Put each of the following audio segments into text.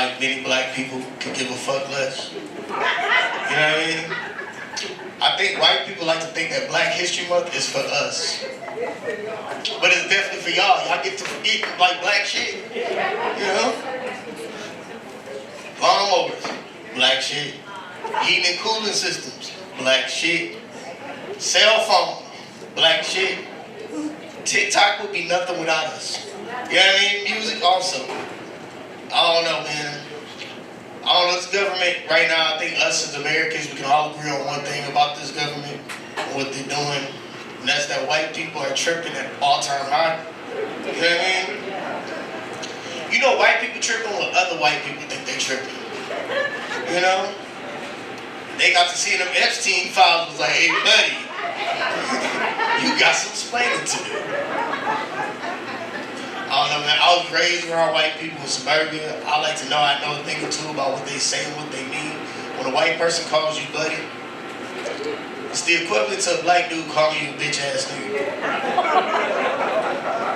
like many black people could give a fuck less. You know what I mean? I think white people like to think that Black History Month is for us. But it's definitely for y'all. Y'all get to forget like black shit. You know? Lawnmowers, black shit. Heating and cooling systems, black shit. Cell phone, black shit. TikTok would be nothing without us. You know what I mean? Music also. I don't know, man. I don't know, this government right now, I think us as Americans, we can all agree on one thing about this government and what they're doing. And that's that white people are tripping at all-time high. You know what I mean? You know, white people tripping when other white people think they tripping. You know? They got to see them Epstein files, was like, hey buddy, you got some explaining to do. I don't know, man. I was raised around white people in suburbia. I like to know I know a thing or two about what they say and what they mean. When a white person calls you buddy, it's the equivalent to a black dude calling you a bitch ass nigga.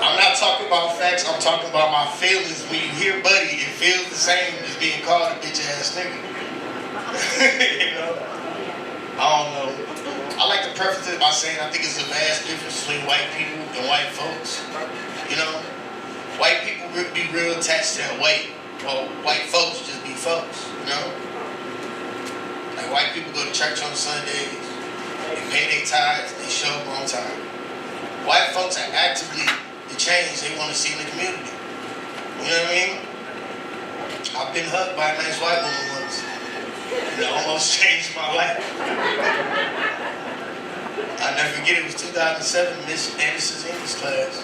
I'm not talking about facts, I'm talking about my feelings. When you hear buddy, it feels the same as being called a bitch ass nigga. You know? I don't know. I like to preface it by saying I think it's a vast difference between white people and white folks. You know? White people be real attached to that white folks just be folks, you know? Like white people go to church on Sundays, they pay their tithes, they show up on time. White folks are actively the change they want to see in the community. You know what I mean? I've been hugged by a nice white woman once. And it almost changed my life. I'll never forget, it was 2007, Miss Anderson's English class.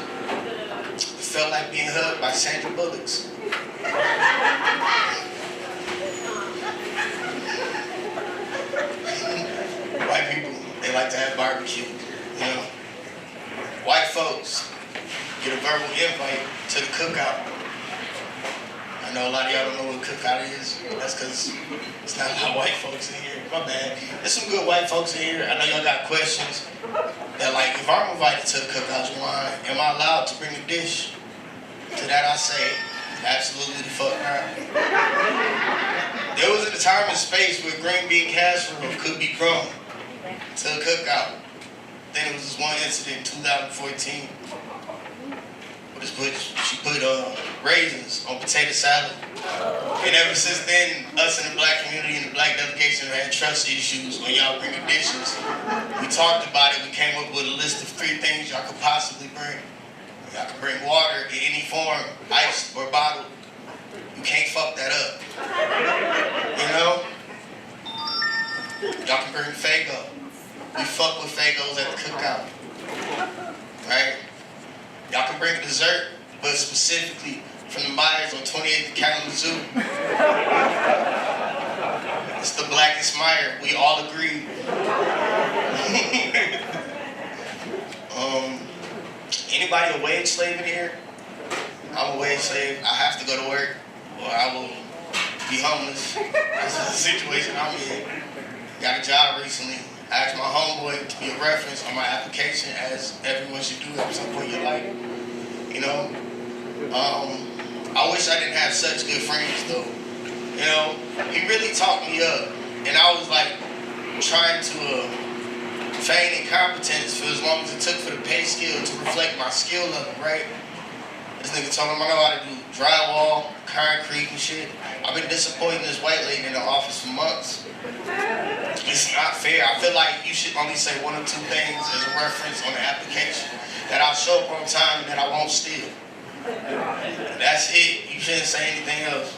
It felt like being hugged by Sandra Bullocks. White people, they like to have barbecue, you know. White folks get a verbal invite to the cookout. I know a lot of y'all don't know what a cookout is. That's because it's not a lot of white folks in here. My bad. There's some good white folks in here. I know y'all got questions. That like, if I'm invited to the cookout, am I allowed to bring a dish? To that I say, absolutely the fuck not. There was a time and space where green bean casserole could be grown to a cookout. Then it was this one incident in 2014. She put raisins on potato salad. And ever since then, us in the black community and the black delegation have had trust issues when y'all bring dishes. We talked about it, we came up with a list of 3 things y'all could possibly bring. Y'all can bring water in any form, iced or bottled. You can't fuck that up. You know? Y'all can bring Faygo. We fuck with Faygos at the cookout. Right? Y'all can bring dessert, but specifically from the Meijers on 28th and Kalamazoo. It's the blackest Meijer. We all agree. Anybody a wage slave in here? I'm a wage slave. I have to go to work or I will be homeless. That's the situation I'm in. Got a job recently. I asked my homeboy to be a reference on my application, as everyone should do at some point in your life. You know? I wish I didn't have such good friends though. You know? He really talked me up. And I was like trying to feign incompetence for as long as it took for the pay scale to reflect my skill level, right? This nigga told him I know how to do drywall, concrete and shit. I've been disappointing this white lady in the office for months. It's not fair. I feel like you should only say 1 or 2 things as a reference on the application. That I'll show up on time and that I won't steal. That's it. You shouldn't say anything else.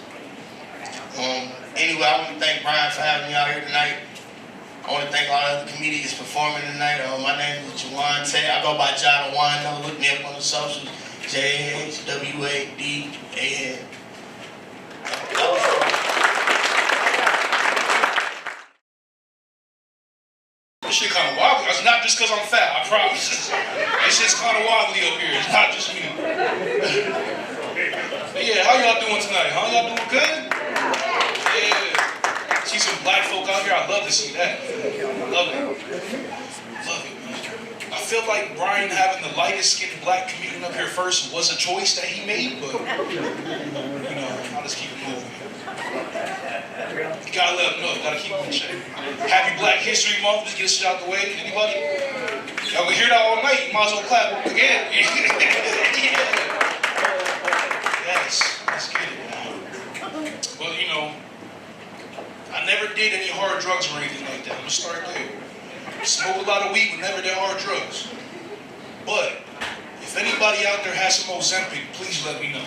Anyway, I want to thank Brian for having me out here tonight. I want to thank all the other comedians performing tonight. My name is Jawan Tay. I go by John Awan. Look me up on the socials. JHWADAN. This shit kind of wobbly. It's not just because I'm fat, I promise. This shit's kind of wobbly up here. It's not just me. But yeah, how y'all doing tonight? Huh? Y'all doing good? Yeah. See some black folk out here. I love to see that. Love it. Love it, man. I feel like Brian having the lightest skinned black comedian up here first was a choice that he made, but you know, I'll just keep it moving. Gotta let them know. Gotta keep them in check. Happy Black History Month. Just get this shit out the way. Anybody? Y'all can hear that all night. You might as well clap again. Yeah. Yes. Let's get it, man. Well, you know, I never did any hard drugs or anything like that. I'm gonna start there. Smoke a lot of weed, but never did hard drugs. But if anybody out there has some Ozempic, please let me know.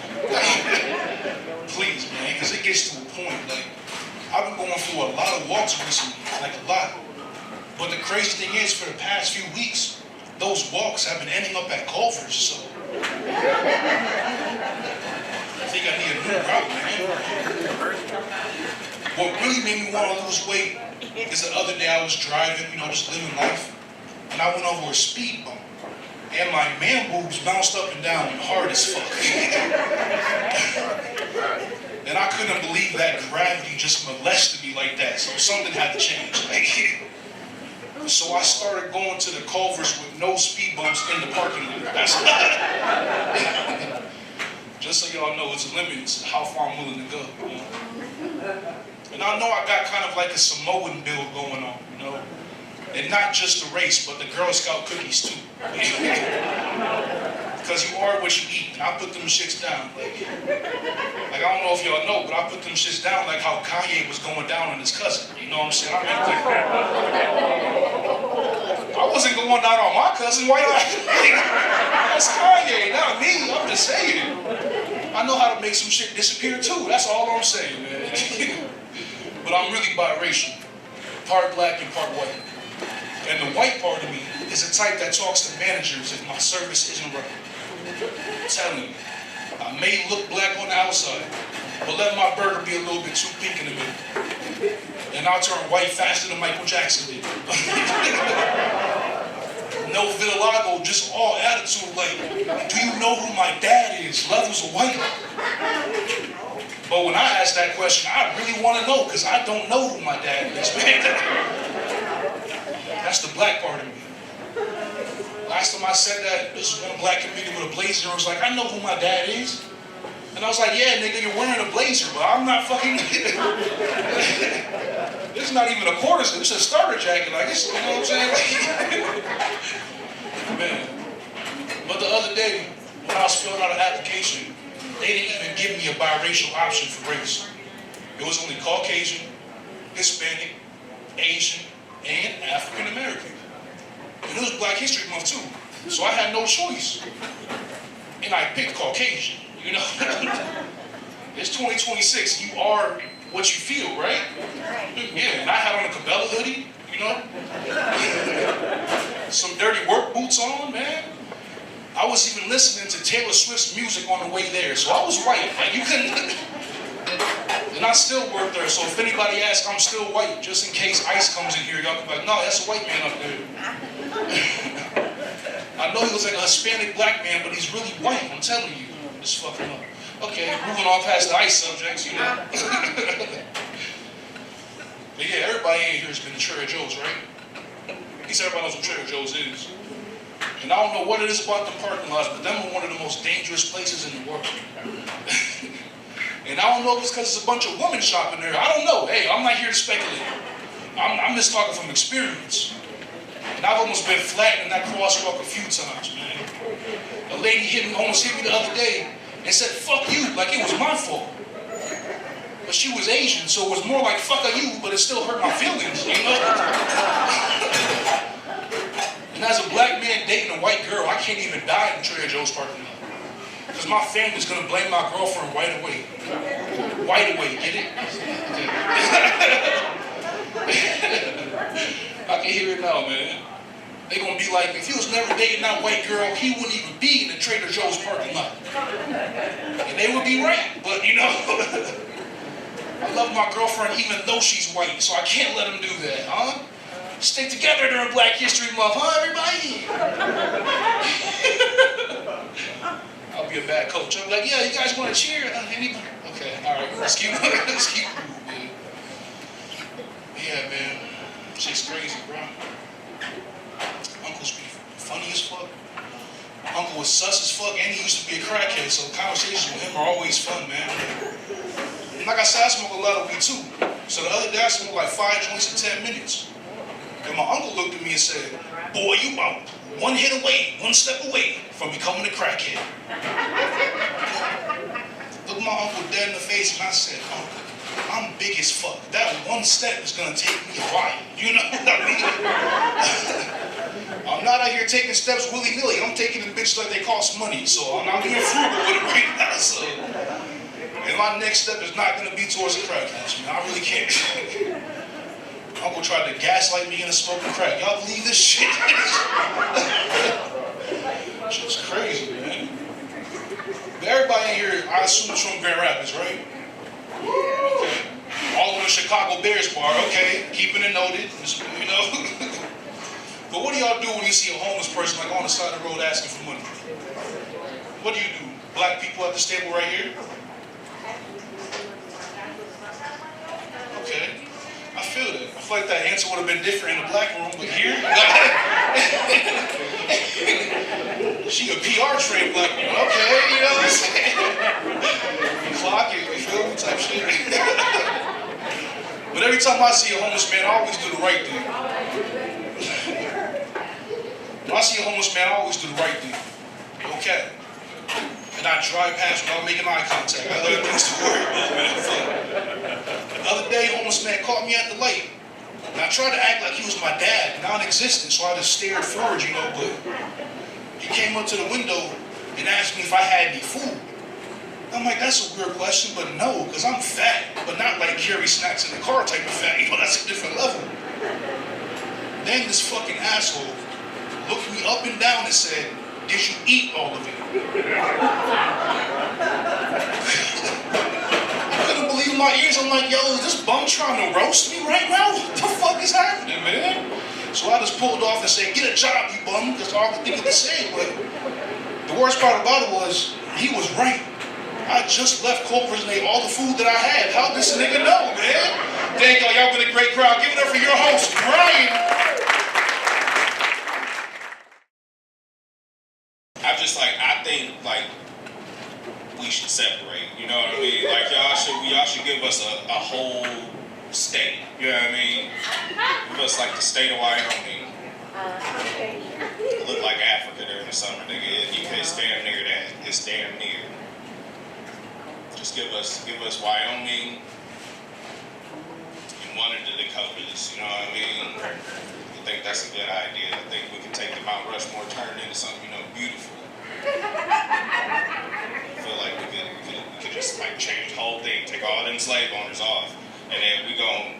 Please, man, because it gets to a point. Like, I've been going through a lot of walks recently, like a lot. But the crazy thing is, for the past few weeks, those walks have been ending up at Culver's. So I think I need a new route, man. What really made me want to lose weight is the other day I was driving, you know, just living life, and I went over a speed bump, and my man boobs bounced up and down hard as fuck. And I couldn't believe that gravity just molested me like that, so something had to change. So I started going to the Culver's with no speed bumps in the parking lot. Just so y'all know, it's a limit to how far I'm willing to go. You know? And I know I got kind of like a Samoan build going on, you know? And not just the race, but the Girl Scout cookies too. Because you are what you eat. And I put them shits down. Like, I don't know if y'all know, but I put them shits down like how Kanye was going down on his cousin. You know what I'm saying? I wasn't going down on my cousin. Why not? That's Kanye, not me. I'm just saying. I know how to make some shit disappear too. That's all I'm saying, man. But I'm really biracial. Part black and part white. And the white part of me is the type that talks to managers if my service isn't right. I'm telling you, I may look black on the outside, but let my burger be a little bit too pink in the middle. And I'll turn white faster than Michael Jackson did. No vitiligo, just all attitude, like, do you know who my dad is? Levels of white. But when I ask that question, I really want to know, because I don't know who my dad is, man. That's the black part of me. Last time I said that, this was one black comedian with a blazer, and was like, I know who my dad is. And I was like, yeah, nigga, you're wearing a blazer, but I'm not fucking... This is not even a quarter, this is a starter jacket, like, it's, you know what I'm saying? Man. But the other day, when I was filling out an application, they didn't even give me a biracial option for race. It was only Caucasian, Hispanic, Asian, and African American. And it was Black History Month too, so I had no choice. And I picked Caucasian, you know? It's 2026, you are what you feel, right? Yeah, and I had on a Cabela hoodie, you know? Some dirty work boots on, man. I was even listening to Taylor Swift's music on the way there, so I was white. Like, you couldn't... And I still work there, so if anybody asks, I'm still white, just in case ICE comes in here, y'all can be like, no, that's a white man up there. I know he looks like a Hispanic black man, but he's really white, I'm telling you. Just fucking up. Okay, moving on past the ICE subjects, you know. But yeah, everybody in here has been to Trader Joe's, right? At least everybody knows what Trader Joe's is. And I don't know what it is about the parking lots, but them are one of the most dangerous places in the world. And I don't know if it's because it's a bunch of women shopping there. I don't know. Hey, I'm not here to speculate. I'm just talking from experience. And I've almost been flattened in that crosswalk a few times, man. A lady almost hit me the other day and said, fuck you, like it was my fault. But she was Asian, so it was more like fuck you, but it still hurt my feelings, you know? And as a black man dating a white girl, I can't even die in Trader Joe's parking lot. Because my family's going to blame my girlfriend right away. Right away, get it? I can hear it now, man. They're going to be like, if he was never dating that white girl, he wouldn't even be in the Trader Joe's parking lot. And they would be right, but you know, I love my girlfriend even though she's white, so I can't let him do that, huh? Stay together during Black History Month, huh, everybody? I'll be a bad coach. I'll be like, yeah, you guys want to cheer? Anybody? Okay, all right, let's keep moving, man. Yeah, man, shit's crazy, bro. Uncle's funny as fuck. Uncle was sus as fuck, and he used to be a crackhead, so conversations with him are always fun, man. And like I said, I smoke a lot of weed too. So the other day I smoked like 5 joints in 10 minutes. And my uncle looked at me and said, boy, you about one hit away, one step away from becoming a crackhead. Looked my uncle dead in the face and I said, Uncle, I'm big as fuck. That one step is gonna take me a while. You know what I mean? I'm not out here taking steps willy-nilly. I'm taking the bitch like they cost money. So I'm being frugal with it right now. So, and my next step is not gonna be towards the crack house, man. I really can't. Uncle tried to gaslight me into smoking crack. Y'all believe this shit? Shit's crazy, man. But everybody in here, I assume, is from Grand Rapids, right? Okay. All in the Chicago Bears bar, okay. Keeping it noted, you know. But what do y'all do when you see a homeless person like on the side of the road asking for money? What do you do? Black people at this table right here? Okay. I feel that. I feel like that answer would have been different in the black room, but here, she a PR trained black woman. Okay, you know what I'm saying? Clock it, you feel me? Type shit. But every time I see a homeless man, I always do the right thing. When I see a homeless man, I always do the right thing. Okay. And I drive past without making eye contact. I have other things to worry about, man. The other day, a homeless man caught me at the light. And I tried to act like he was my dad, non-existent, so I just stared forward, you know, but he came up to the window and asked me if I had any food. I'm like, that's a weird question, but no, because I'm fat, but not like carry snacks in the car type of fat, you know, that's a different level. Then this fucking asshole looked me up and down and said, did you eat all of it? I couldn't believe my ears. I'm like, yo, is this bum trying to roast me right now? What the fuck is happening, man? So I just pulled off and said, get a job, you bum, because all I could think of to say. But the worst part about it was, he was right. I just left Culver's and ate all the food that I had. How does this nigga know, man? Thank y'all. Y'all been a great crowd. Give it up for your host, Brian. I think we should separate, you know what I mean? Like y'all should give us a whole state, you know what I mean? Give us like the state of Wyoming. It look like Africa during the summer, nigga. You can't damn near that. It's damn near. Just give us Wyoming and one of the Dakotas, you know what I mean? I think that's a good idea. I think we can take the Mount Rushmore, turn it into something, you know, beautiful. I feel like we could just like change the whole thing, take all them slave owners off, and then we gonna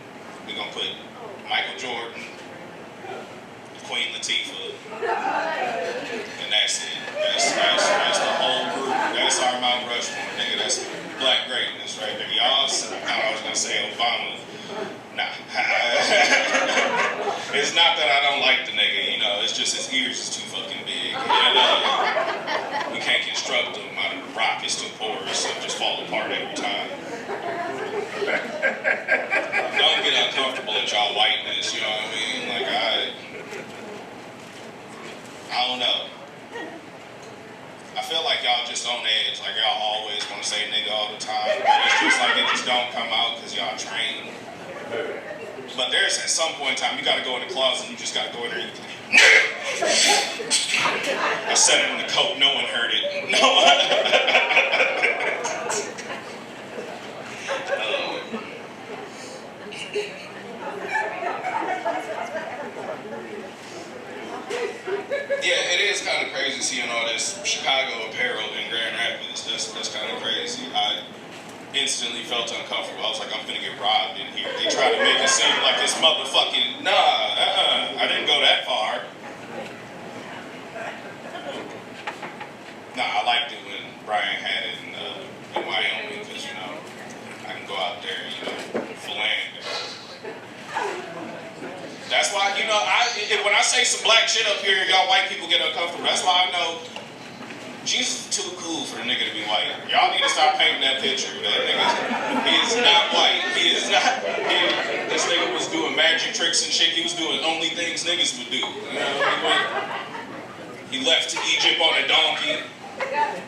put Michael Jordan, Queen Latifah, and that's it. That's the whole group. That's our Mount Rushmore, nigga. That's black greatness right there. Y'all, I was gonna say Obama. Nah. It's not that I don't like the nigga, you know, it's just his ears is too fucking big. We can't construct them out of the rock, it's too porous, so it just fall apart every time. Don't get uncomfortable at y'all whiteness, you know what I mean? Like, I don't know. I feel like y'all just on edge, like y'all always want to say nigga all the time, but it's just like it just don't come out because y'all trained. But there's at some point in time, you gotta go in the closet and you just gotta go in there and I said it in the coat, no one heard it. No one. Yeah, it is kind of crazy seeing all this Chicago apparel in Grand Rapids. That's kind of crazy. I instantly felt uncomfortable. I was like, I'm finna get robbed in here. They tried to make it seem like this motherfucking, I didn't go that far. I liked it when Brian had it in Wyoming, because, you know, I can go out there, you know, philander. That's why, you know, when I say some black shit up here, y'all white people get uncomfortable. That's why I know Jesus is too cool for the nigga to be white. Y'all need to stop painting that picture. That nigga, he is not white. He is not. This nigga was doing magic tricks and shit. He was doing only things niggas would do. You know, he left to Egypt on a donkey,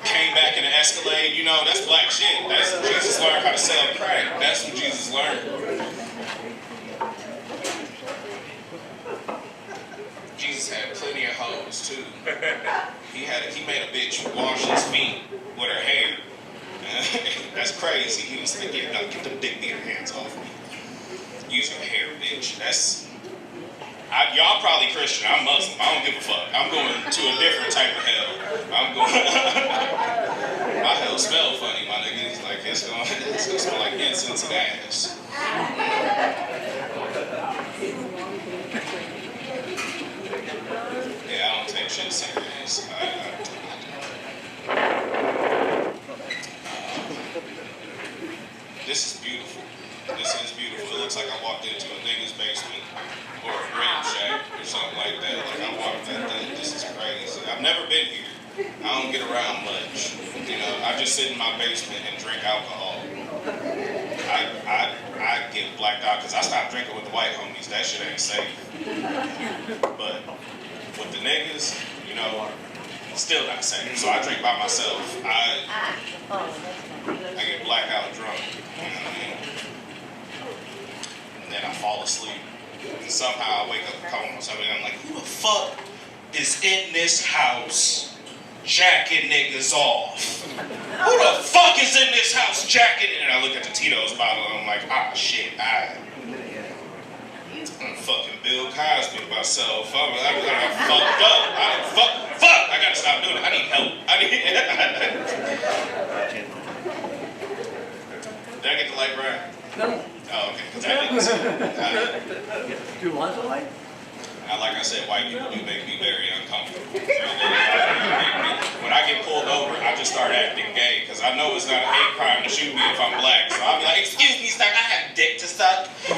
came back in an Escalade. You know, that's black shit. That's Jesus learned how to sell crack. That's what Jesus learned. He made a bitch wash his feet with her hair. That's crazy. He was like, yeah, no, get them dick beater hands off me. Use your hair, bitch. Y'all probably Christian. I'm Muslim. I don't give a fuck. I'm going to a different type of hell. I'm going. My hell smell funny, my nigga. It's like it's gonna smell like incense and ass. Yeah, I don't take shit serious. This is beautiful. This is beautiful. It looks like I walked into a nigga's basement or a rib shack or something like that. Like I walked that thing. This is crazy. I've never been here. I don't get around much. You know, I just sit in my basement and drink alcohol. I get blacked out because I stopped drinking with the white homies. That shit ain't safe. But with the niggas, you know, still not safe. So I drink by myself. I get blackout drunk. You know what I mean? And then I fall asleep. And somehow I wake up and call myself and I'm like, who the fuck is in this house jacking niggas off? Who the fuck is in this house jacking? And I look at the Tito's bottle and I'm like, ah shit, I'm fucking Bill Cosby myself. I'm fucked up. Fuck! I gotta stop doing it. I need help. Did I get the light, Brian? No. Oh, okay, because I didn't see it. Do you want the light? Like I said, white people do make me very uncomfortable. When I get pulled over, I just start acting gay because I know it's not a hate crime to shoot me if I'm black. So I'll be like, excuse me, sir, I have dick to suck. And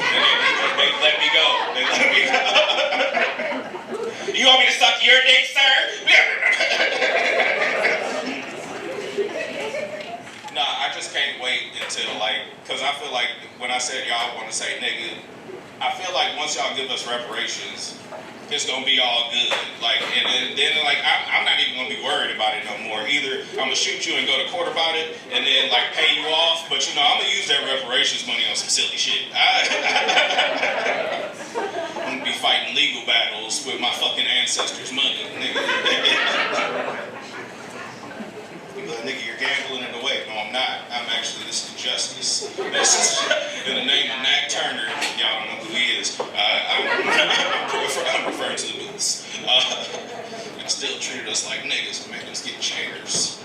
they let me go. They let me go. You want me to suck your dick, sir? Nah, I just can't wait until because I feel like when I said y'all want to say nigga, I feel like once y'all give us reparations, it's gonna be all good. And then I'm not even gonna be worried about it no more. Either I'm gonna shoot you and go to court about it, and then pay you off. But I'm gonna use that reparations money on some silly shit. I'm gonna be fighting legal battles with my fucking ancestors' money, nigga. Nigga, you're gambling it away. No, I'm not. This is justice. This is in the name of Nat Turner. Y'all don't know who he is. I'm referring to the boots. And still treated us like niggas and made us get chairs.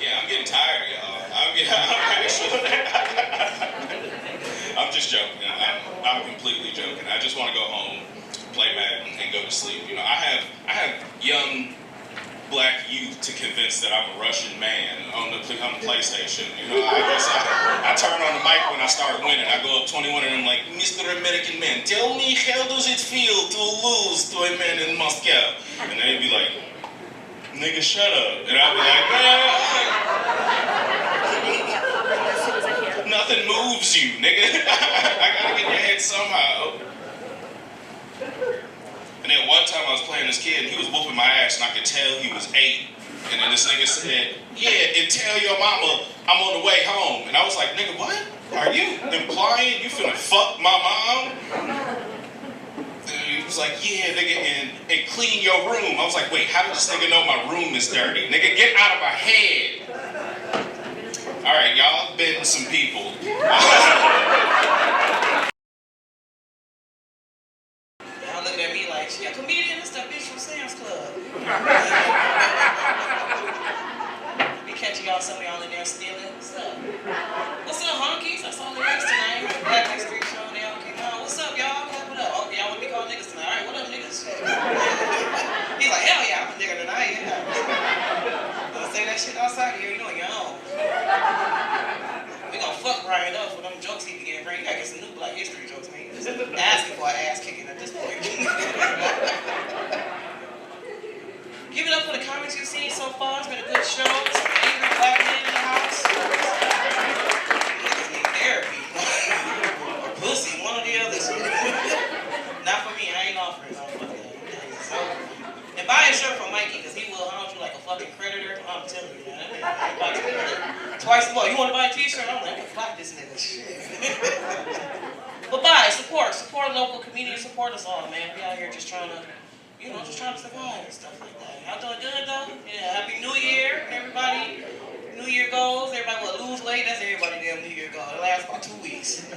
Yeah, I'm getting tired, y'all. I'm just joking. I'm completely joking. I just want to go home, play Madden, and go to sleep. I have young black youth to convince that I'm a Russian man on the PlayStation. I turn on the mic when I start winning. I go up 21 and I'm like, Mr. American Man, tell me how does it feel to lose to a man in Moscow? And they'd be like, nigga, shut up. And I'd be like, nothing moves you, nigga. I gotta get your head somehow. And then one time I was playing this kid and he was whooping my ass and I could tell he was 8. And then this nigga said, yeah, and tell your mama I'm on the way home. And I was like, nigga, what? Are you implying you finna fuck my mom? And he was like, yeah, nigga, and clean your room. I was like, wait, how does this nigga know my room is dirty? Nigga, get out of my head. All right, y'all been some people. Looking at me like, she a comedian, this that bitch from Sam's Club. Be catching y'all, some of y'all in there stealing. What's up? What's up, honkies? I saw the niggas tonight. Black History Show, they all came out. What's up, y'all? Clap it up. Oh, y'all want to be called niggas tonight? All right, what up, niggas? He's like, hell yeah, I'm a nigga tonight. Yeah. Don't say that shit outside here, you on your own. We gonna fuck Ryan up for them jokes he began bringing. You gotta get some new Black History jokes, man. Just asking for an ass kicking at this point. Give it up for the comments you've seen so far. It's been a good show. Some angry black men in the house. Niggas need therapy. Or pussy, one or the other. Not for me, I ain't offering no fucking so, and buy a shirt from Mikey, because he will hunt you like a fucking predator. I'm telling you, man. Twice more. You want to buy a t-shirt? I'm like, fuck this nigga shit. But buy, support local community, support us all, man. We out here just trying to, you know, just trying to survive and stuff like that. Y'all doing good though? Yeah, Happy New Year, everybody. New Year goals, everybody will lose weight, that's everybody damn New Year goal. It lasts about 2 weeks.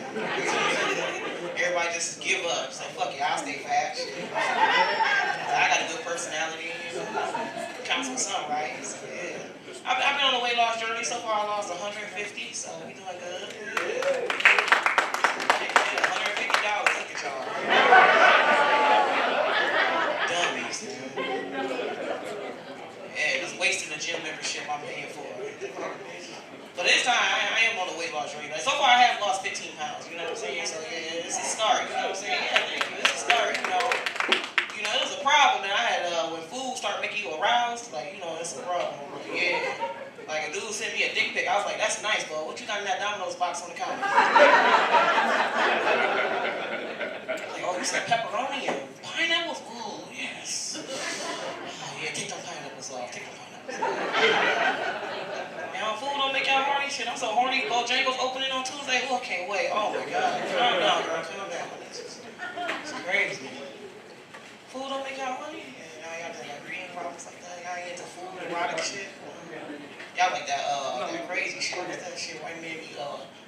Everybody just give up. Say, fuck it, I'll stay fat. Shit. I got a good personality, you know. Counts for something, right? So, yeah. I've been on a weight loss journey. So far I lost 150, so we doing good. Yeah. $150, look at y'all. Dummies, man. Yeah, just wasting the gym membership I'm paying for. But this time, I am on a weight loss journey. Like, so far, I have lost 15 pounds. You know what I'm saying? So yeah, it's a start. You know what I'm saying? Yeah, thank you. It's a start. You know, it was a problem that I had when food started making you aroused. Like, you know, it's a problem. Like, yeah. Like a dude sent me a dick pic. I was like, that's nice, but what you got in that Domino's box on the counter? Like, oh, you said pepperoni and pineapples? Ooh, yes. Oh yeah, take them pineapples off. Take them pineapples off. Man, food don't make y'all horny. Shit, I'm so horny. Bojangles opening on Tuesday. Oh, I can't wait. Oh my God. Calm down, girl. Calm down. It's crazy. Food don't make y'all horny? Yeah, y'all got green problems like that. Y'all ain't into food, erotic shit. Y'all like that crazy shit. What's that shit? White man be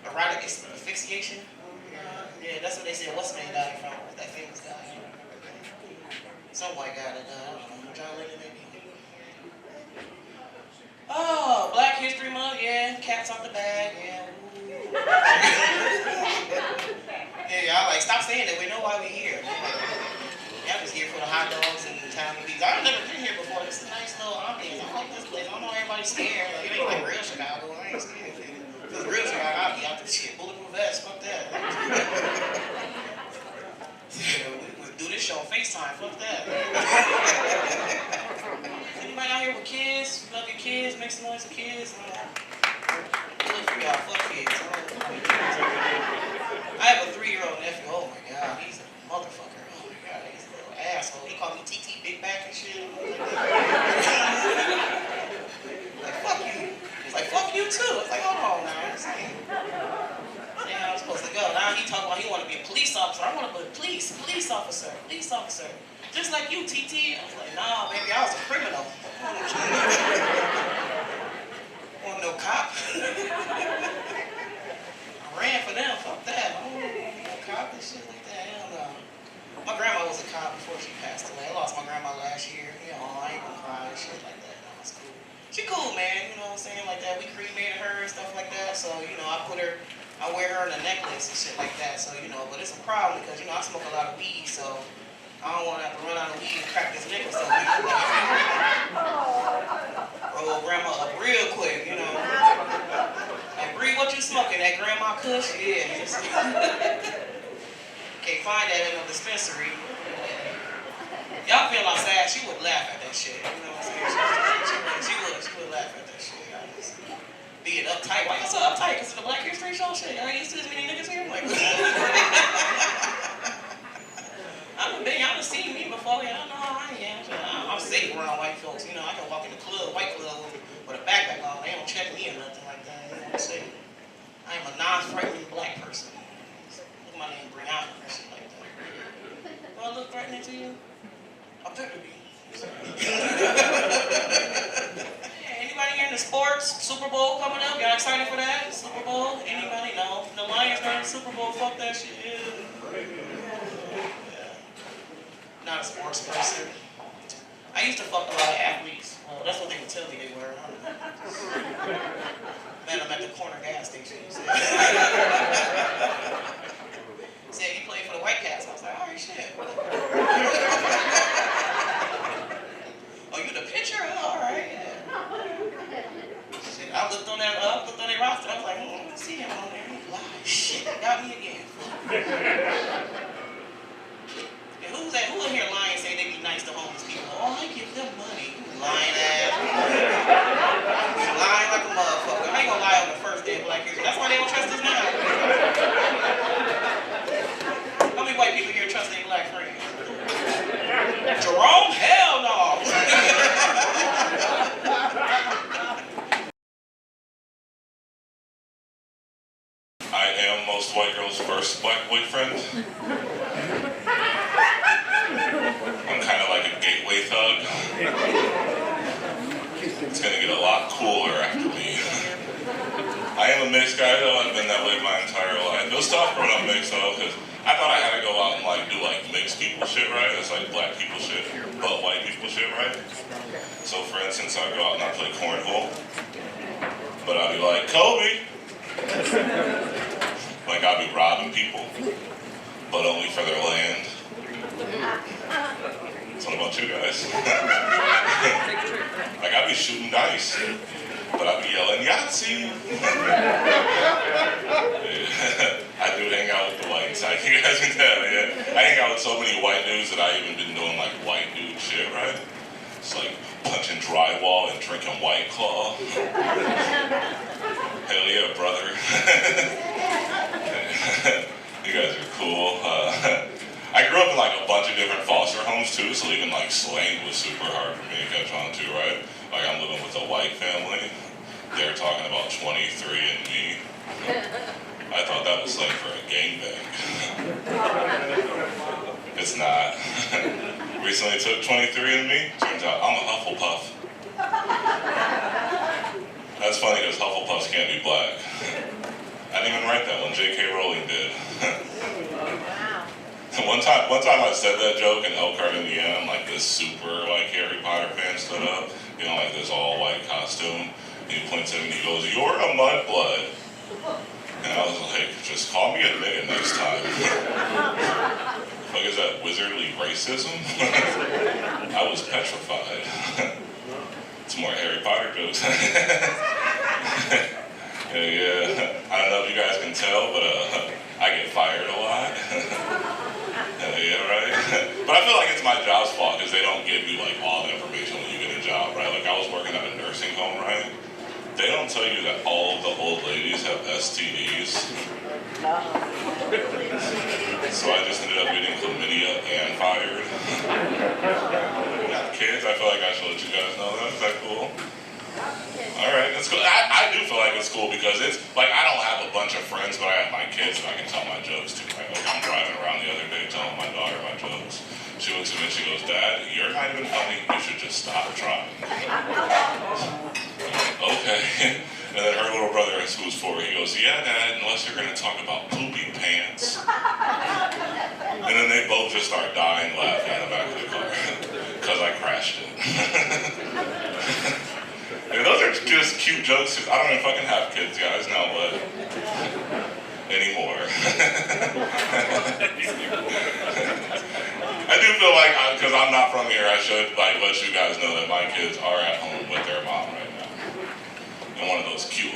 erotic asphyxiation. Yeah, that's what they said. What's the name died from? That famous guy. Some white guy that died. I don't know. John Lennon maybe. Oh, Black History Month, yeah. Cats out the bag, yeah. Yeah, y'all like, stop saying that. We know why we here. Y'all just here for the hot dogs and the Italian beef. I've never been here before. This is a nice little ambiance. I like this place. I don't know everybody's scared. Like, it ain't like real Chicago. I ain't scared. If it was real Chicago, I'd be out the shit. Bulletproof vest. Fuck that. We would do this show on FaceTime. Fuck that. Anybody out here with kids? Love your kids? Make some noise for kids? Good for y'all. Fuck kids. I have a 3-year-old nephew. Oh my God. He's a motherfucker. Oh my God. He's a little asshole. He called me TT Big Back and shit. Like, fuck you. He's like, fuck you too. It's like, hold on now. It's like, how I'm supposed to go. Now he talking about he want to be a police officer. I want to be a police officer. Police officer. Just like you, TT. I was like, nah, baby, I was a criminal. Want no cop? I ran for them. Fuck that. I don't want no cop and shit like that. Hell no. My grandma was a cop before she passed away. I lost my grandma last year. You know, I ain't gonna cry and shit like that. No, it's cool. She cool, man. You know what I'm saying? Like that. We cremated her and stuff like that. So, you know, I wear her in a necklace and shit like that. So, you know, but it's a problem because, you know, I smoke a lot of weed, so I don't want to have to run out of weed and crack this nigga. So, roll grandma up real quick, you know. And Bree, what you smoking? That grandma kush? Yeah. Can't find that in a dispensary. Y'all feel outside, she would laugh at that shit. You know what I'm saying? She would laugh at that shit. Being uptight. Why you so uptight? Because of the Black History Show shit? Y'all ain't used to as many niggas here? Like, y'all done seen me before. Y'all know how I am. I'm safe around white folks. You know, I can walk in the club, white club, with a backpack on. They don't check me or nothing like that. You know what I'm saying? I am a non-threatening black person. Look at my name, Brianna, or shit like that. Do I look threatening to you? I better be. Anybody here in the sports? Super Bowl coming up? Y'all excited for that? Super Bowl? Anybody? No. The Lions are in the Super Bowl. Fuck that shit. Yeah. Not a sports person. I used to fuck a lot of athletes. Well, that's what they would tell me they were. Man, I'm at the corner gas station. Said he played for the Whitecaps. I was like, all right, shit. Oh, you the pitcher? Oh, all right, yeah. Shit, I looked on their roster. I was like, I don't see him on there. He lied. Shit, got me again. And who in here lying say they be nice to homeless people? Oh, I give them money. You lying ass. You lying like a motherfucker. I ain't gonna lie on the first day of Black History. That's why they don't trust us now. How many white people here trust their black friends? Jerome? Hell no! I am most white girls' first black boyfriend. I'm kind of like a gay It's gonna get a lot cooler after me. I am a mixed guy though, I've been that way my entire life. It was tough growing up mixed though, because I thought I had to go out and like do like mixed people shit right. It's like black people shit, but white people shit right. So for instance, I'd go out and I'd play cornhole, but I'd be like, Kobe! Like I'd be robbing people, but only for their land. So what about you guys? Like I'd be shooting dice, but I'd be yelling Yahtzee. I do hang out with the whites. I think you guys can tell, yeah. I hang out with so many white dudes that I even been doing like white dude shit, right? It's like punching drywall and drinking White Claw. Hell yeah, brother. You guys are cool. I grew up in like a bunch of different foster homes too, so even like slang was super hard for me to catch on to, right? Like I'm living with a white family. They're talking about 23andMe. I thought that was slang for a gangbang. It's not. Recently took 23andMe. Turns out I'm a Hufflepuff. That's funny because Hufflepuffs can't be black. I didn't even write that one. J.K. Rowling did. One time I said that joke in Elkhart, Indiana, and like this super like Harry Potter fan stood up, you know, like this all white costume. And he points at me and he goes, "You're a mudblood." And I was like, just call me a nigga next time. What is that, wizardly racism? I was petrified. It's more Harry Potter jokes. Yeah. I don't know if you guys can tell, but I get fired a lot. Yeah, right? But I feel like it's my job's fault because they don't give you like all the information when you get a job, right? Like I was working at a nursing home, right? They don't tell you that all of the old ladies have STDs. So I just ended up getting chlamydia and fired. Kids, I feel like I should let you guys know that. Is that cool? Alright, that's cool. I do feel like it's cool because it's like I don't have a bunch of friends, but I have my kids that I can tell my jokes to, right? Like I'm driving around the other day telling my daughter my jokes. She looks at me and she goes, "Dad, you're not even funny. You should just stop trying." Okay. And then her little brother, who's 4, he goes, "Yeah, Dad, unless you're going to talk about poopy pants." And then they both just start dying laughing in the back of the car because I crashed it. And those are just cute jokes. I don't even fucking have kids, guys, now what? Anymore. I do feel like, because I'm not from here, I should like let you guys know that my kids are at home with their mom right now. In one of those cute